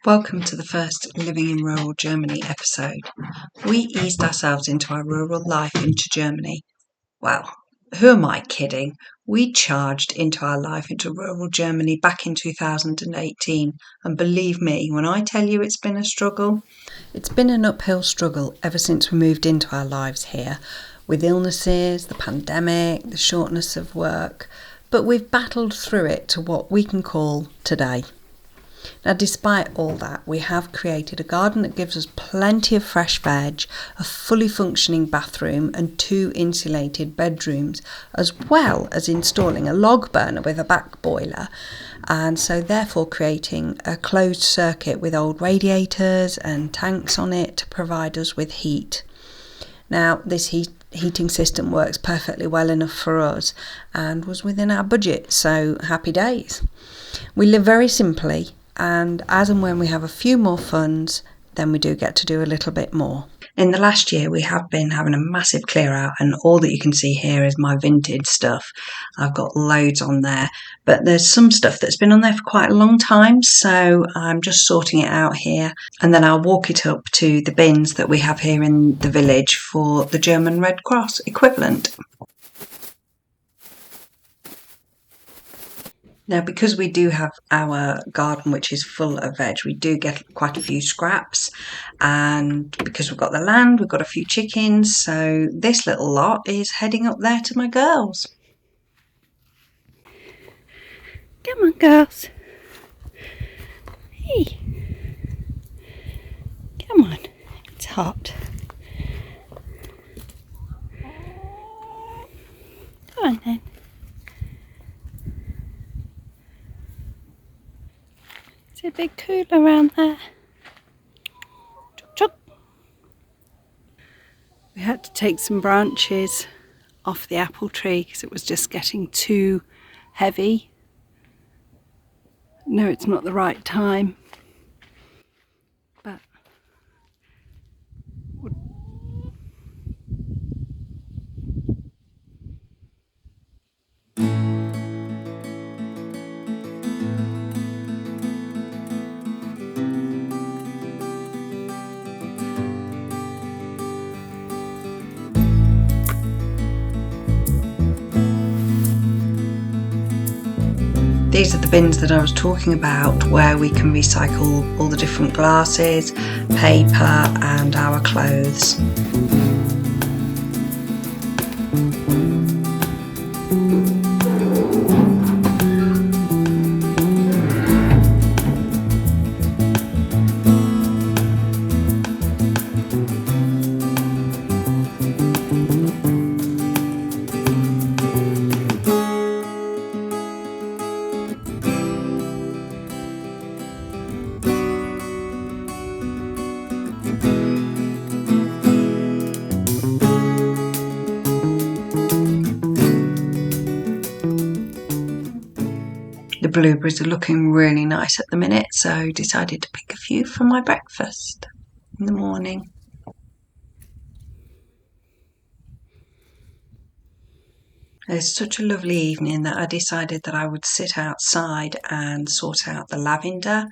Welcome to the first Living in Rural Germany episode. We eased ourselves into our rural life into Germany. Well, who am I kidding? We charged into our life into rural Germany back in 2018, and believe me when I tell you it's been a struggle. It's been an uphill struggle ever since we moved into our lives here, with illnesses, the pandemic, the shortness of work, but we've battled through it to what we can call today. Now, despite all that, we have created a garden that gives us plenty of fresh veg, a fully functioning bathroom and 2 insulated bedrooms, as well as installing a log burner with a back boiler, and so therefore creating a closed circuit with old radiators and tanks on it to provide us with heat. Now, this heating system works perfectly well enough for us and was within our budget, so happy days. We live very simply, and as and when we have a few more funds, then we do get to do a little bit more. In the last year, we have been having a massive clear out, and all that you can see here is my vintage stuff. I've got loads on there, but there's some stuff that's been on there for quite a long time, so I'm just sorting it out here, and then I'll walk it up to the bins that we have here in the village for the German Red Cross equivalent. Now, because we do have our garden, which is full of veg, we do get quite a few scraps. And because we've got the land, we've got a few chickens. So this little lot is heading up there to my girls. Come on, girls. Hey. Come on. It's hot. Come on then. There's a big cooler around there. Chuk chuk. We had to take some branches off the apple tree because it was just getting too heavy. No, it's not the right time. But these are the bins that I was talking about, where we can recycle all the different glasses, paper and our clothes. The blueberries are looking really nice at the minute, so decided to pick a few for my breakfast in the morning. It's such a lovely evening that I decided that I would sit outside and sort out the lavender.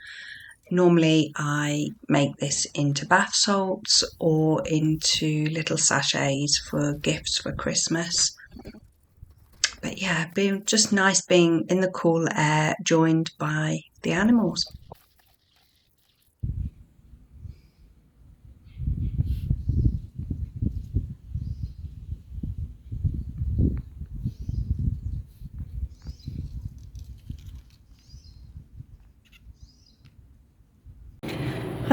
Normally I make this into bath salts or into little sachets for gifts for Christmas. But yeah, being just nice being in the cool air joined by the animals.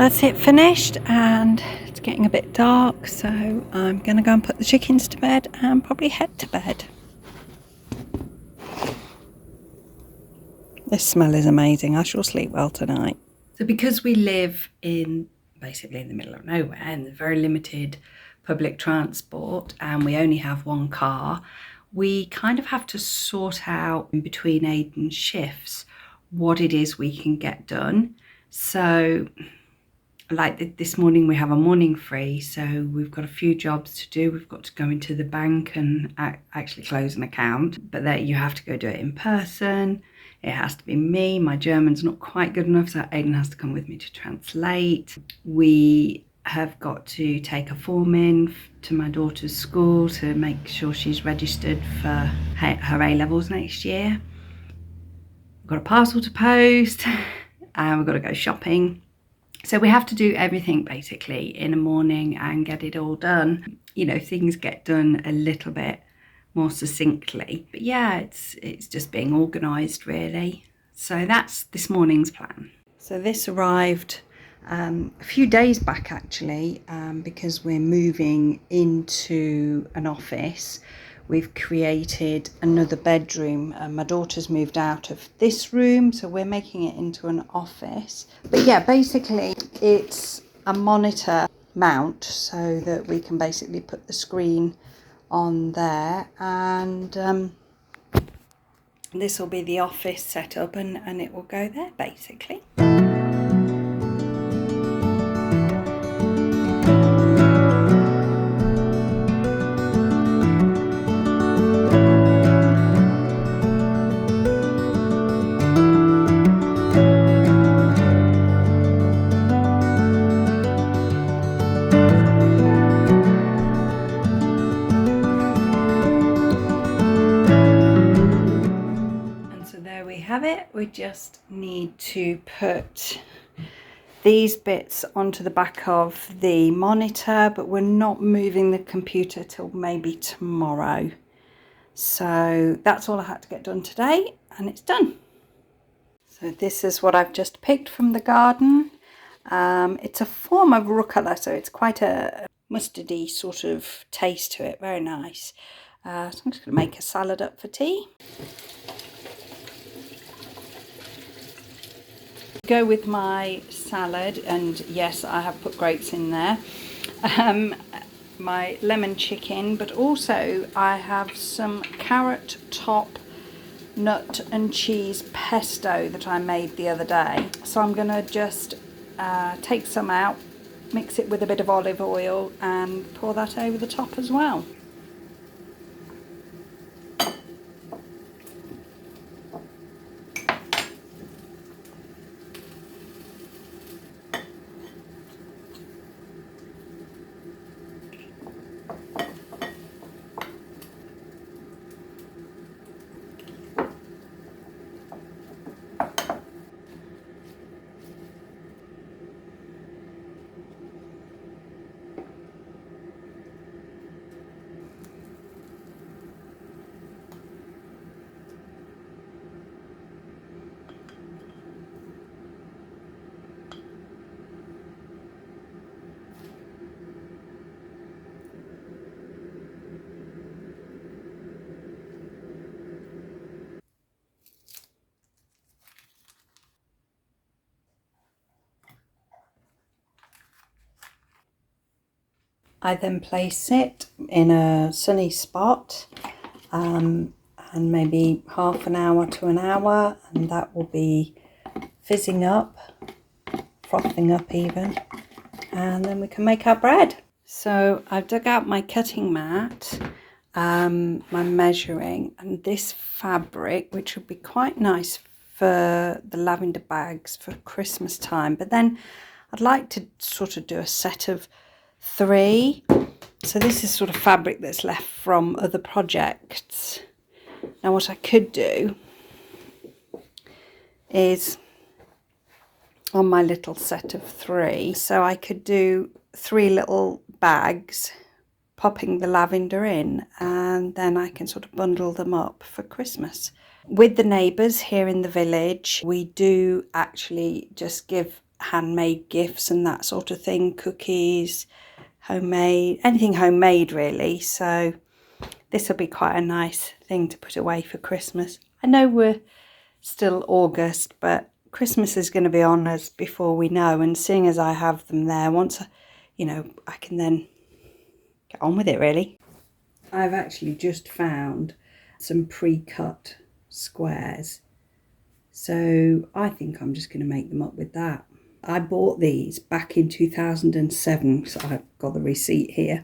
that's it finished, and it's getting a bit dark, so I'm going to go and put the chickens to bed and probably head to bed. This smell is amazing. I shall sleep well tonight. So because we live basically in the middle of nowhere and there's very limited public transport and we only have one car, we kind of have to sort out in between Aidan's shifts what it is we can get done. So like this morning we have a morning free, so we've got a few jobs to do. We've got to go into the bank and actually close an account, but there you have to go do it in person. It has to be me. My German's not quite good enough, so Aidan has to come with me to translate. We have got to take a form in to my daughter's school to make sure she's registered for her A-levels next year. We've got a parcel to post and we've got to go shopping. So we have to do everything basically in the morning and get it all done. You know, things get done a little bit more succinctly. But yeah, it's just being organised really. So that's this morning's plan. So this arrived a few days back actually, because we're moving into an office. We've created another bedroom. My daughter's moved out of this room, so we're making it into an office. But yeah, basically it's a monitor mount so that we can basically put the screen on there, and this will be the office setup, and it will go there basically. Have it. We just need to put these bits onto the back of the monitor, but we're not moving the computer till maybe tomorrow. So that's all I had to get done today, and it's done. So this is what I've just picked from the garden. It's a form of rucola, so it's quite a mustardy sort of taste to it, very nice. So I'm just going to make a salad up for tea. Go with my salad, and yes, I have put grapes in there, my lemon chicken, but also I have some carrot top nut and cheese pesto that I made the other day. So I'm gonna just take some out, mix it with a bit of olive oil and pour that over the top as well. I then place it in a sunny spot, and maybe half an hour to an hour, and that will be fizzing up, frothing up even, and then we can make our bread. So I've dug out my cutting mat, my measuring, and this fabric, which would be quite nice for the lavender bags for Christmas time, but then I'd like to sort of do a set of 3. So this is sort of fabric that's left from other projects. Now what I could do is, on my little set of 3, so I could do 3 little bags, popping the lavender in, and then I can sort of bundle them up for Christmas. With the neighbours here in the village, we do actually just give handmade gifts and that sort of thing, cookies, homemade, anything homemade really. So this will be quite a nice thing to put away for Christmas. I know we're still August, but Christmas is going to be on us before we know, and seeing as I have them there, once I can then get on with it really. I've actually just found some pre-cut squares, so I think I'm just going to make them up with that. I bought these back in 2007, so I've got the receipt here,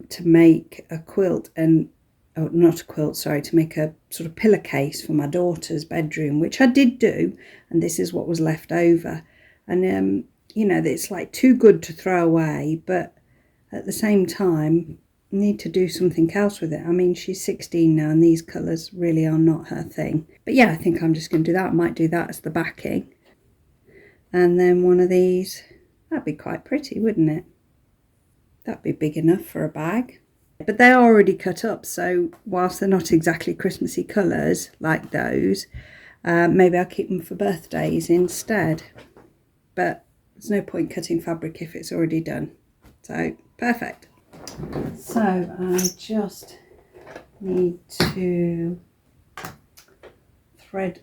to make a quilt, and oh, not a quilt, sorry, to make a sort of pillowcase for my daughter's bedroom, which I did do, and this is what was left over. And you know, it's like too good to throw away, but at the same time need to do something else with it. I mean, she's 16 now and these colours really are not her thing. But yeah, I think I'm just going to do that. I might do that as the backing. And then one of these, that'd be quite pretty, wouldn't it? That'd be big enough for a bag. But they're already cut up, so whilst they're not exactly Christmassy colours like those, maybe I'll keep them for birthdays instead. But there's no point cutting fabric if it's already done. So, perfect. So I just need to thread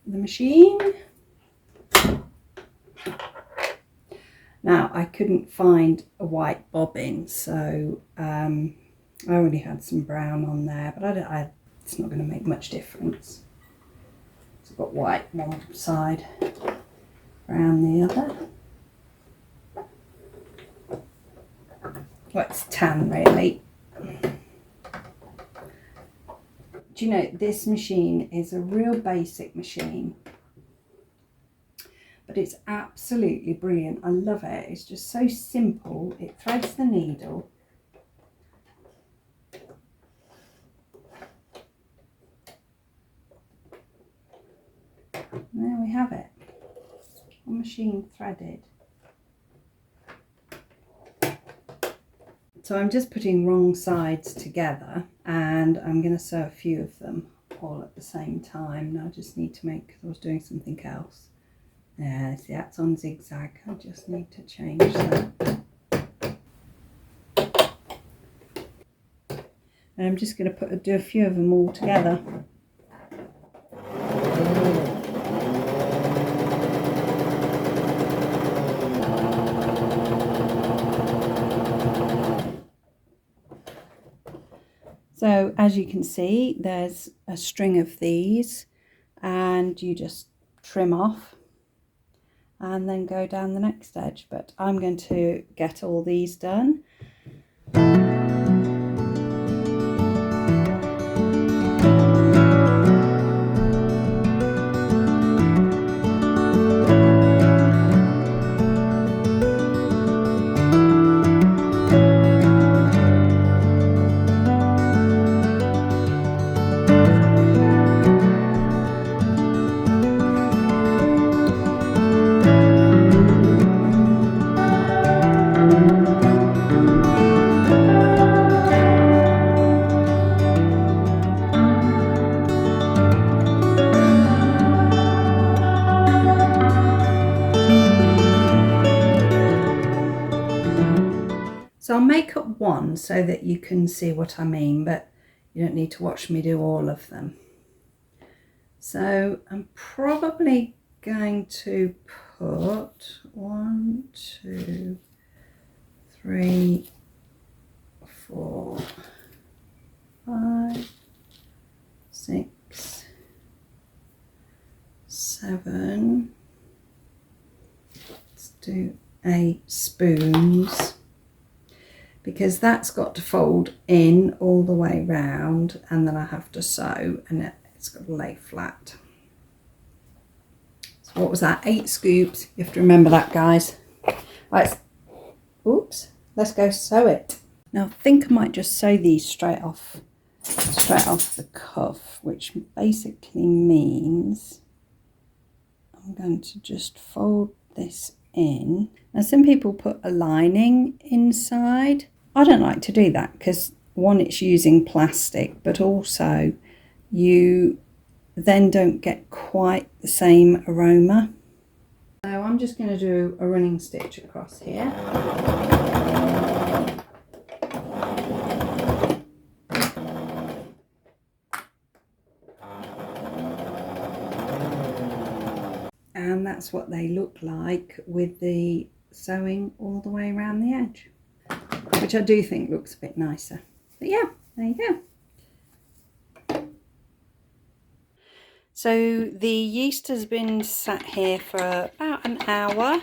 the machine. Now I couldn't find a white bobbin, so I already had some brown on there, but it's not going to make much difference. So I've got white one side, brown the other. Well, it's tan really. Do you know, this machine is a real basic machine, but it's absolutely brilliant. I love it. It's just so simple. It threads the needle. And there we have it. One machine threaded. So I'm just putting wrong sides together, and I'm going to sew a few of them all at the same time. Now I just need to make, because I was doing something else. Yeah, see, that's on zigzag. I just need to change that. And I'm just going to do a few of them all together. So as you can see, there's a string of these, and you just trim off and then go down the next edge. But I'm going to get all these done. So I'll make up one so that you can see what I mean, but you don't need to watch me do all of them. So I'm probably going to put 1, 2, 3, 4, 5, 6, 7, let's do 8 spoons, because that's got to fold in all the way round, and then I have to sew, and it's got to lay flat. So what was that? 8 scoops. You have to remember that, guys. Right. Oops. Let's go sew it. Now I think I might just sew these straight off the cuff, which basically means I'm going to just fold this in. Now some people put a lining inside. I don't like to do that because, one, it's using plastic, but also you then don't get quite the same aroma. So I'm just going to do a running stitch across here. And that's what they look like with the sewing all the way around the edge, which I do think looks a bit nicer. But yeah, there you go. So the yeast has been sat here for about an hour.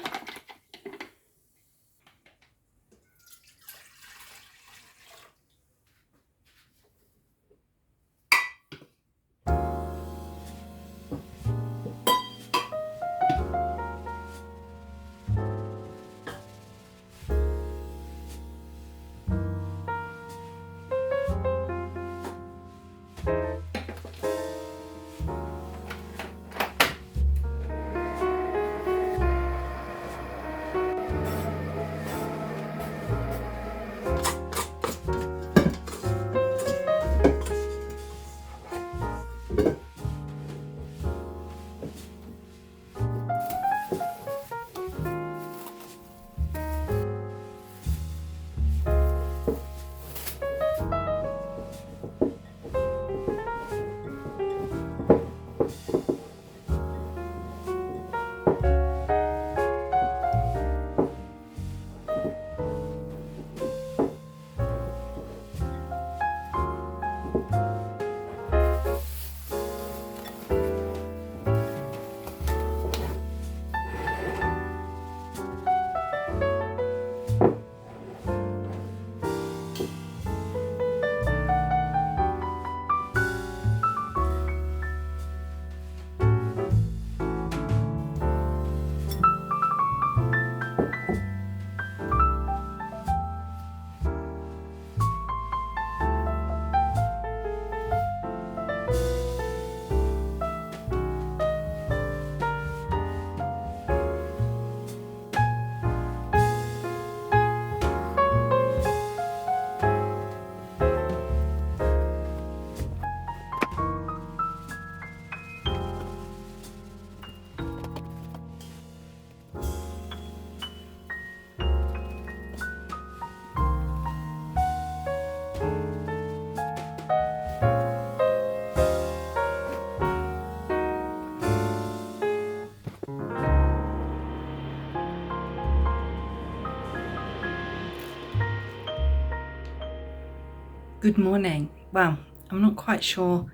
Good morning. Well, I'm not quite sure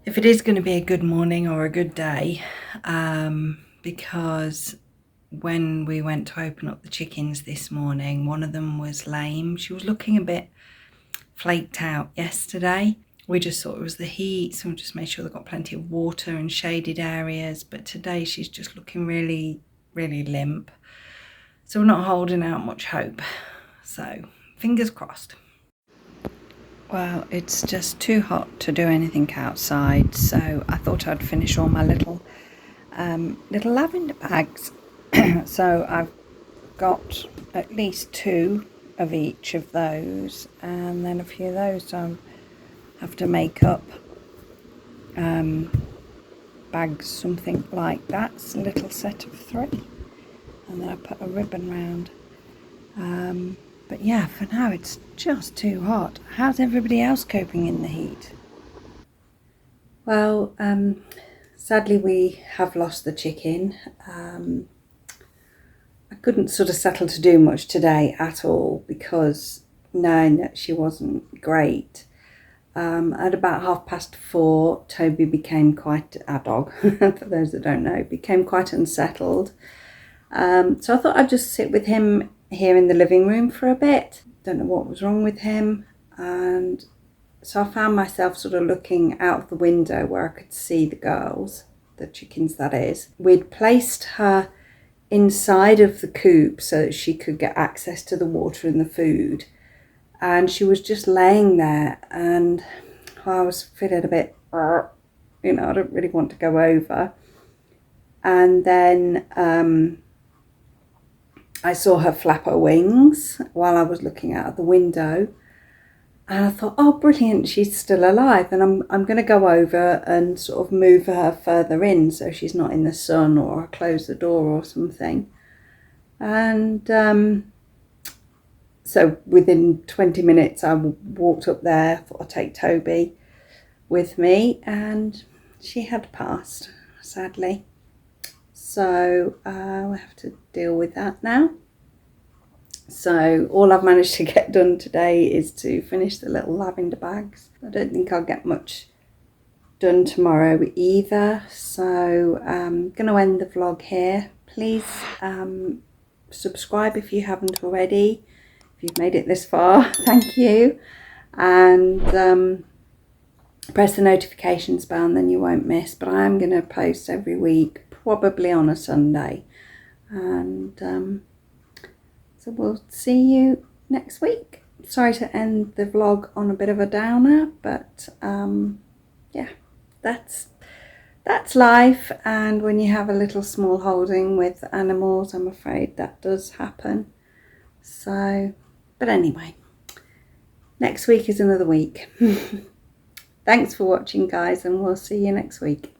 if it is going to be a good morning or a good day, because when we went to open up the chickens this morning, one of them was lame. She was looking a bit flaked out yesterday. We just thought it was the heat, so we just made sure they got plenty of water and shaded areas. But today she's just looking really, really limp. So we're not holding out much hope. So fingers crossed. Well, it's just too hot to do anything outside, so I thought I'd finish all my little lavender bags. So I've got at least 2 of each of those, and then a few of those I have to make up bags, something like that. It's a little set of 3, and then I put a ribbon round. But yeah, for now it's just too hot. How's everybody else coping in the heat? Well, sadly we have lost the chicken. I couldn't sort of settle to do much today at all because knowing that she wasn't great. At about 4:30, Toby became quite, our dog, for those that don't know, became quite unsettled. So I thought I'd just sit with him here in the living room for a bit. Don't know what was wrong with him, and so I found myself sort of looking out of the window where I could see the girls, the chickens that is. We'd placed her inside of the coop so that she could get access to the water and the food, and she was just laying there, and I was feeling a bit, I don't really want to go over. And then I saw her flap her wings while I was looking out of the window, and I thought, oh brilliant, she's still alive, and I'm going to go over and sort of move her further in so she's not in the sun, or close the door or something. And so within 20 minutes I walked up there, thought I'd take Toby with me, and she had passed, sadly. So we have to deal with that now. So all I've managed to get done today is to finish the little lavender bags. I don't think I'll get much done tomorrow either. So I'm going to end the vlog here. Please subscribe if you haven't already. If you've made it this far, thank you. And press the notifications bell, and then you won't miss. But I am going to post every week, probably on a Sunday. And so we'll see you next week. Sorry to end the vlog on a bit of a downer, but yeah, that's life. And when you have a little small holding with animals, I'm afraid that does happen. So, but anyway, next week is another week. Thanks for watching, guys, and we'll see you next week.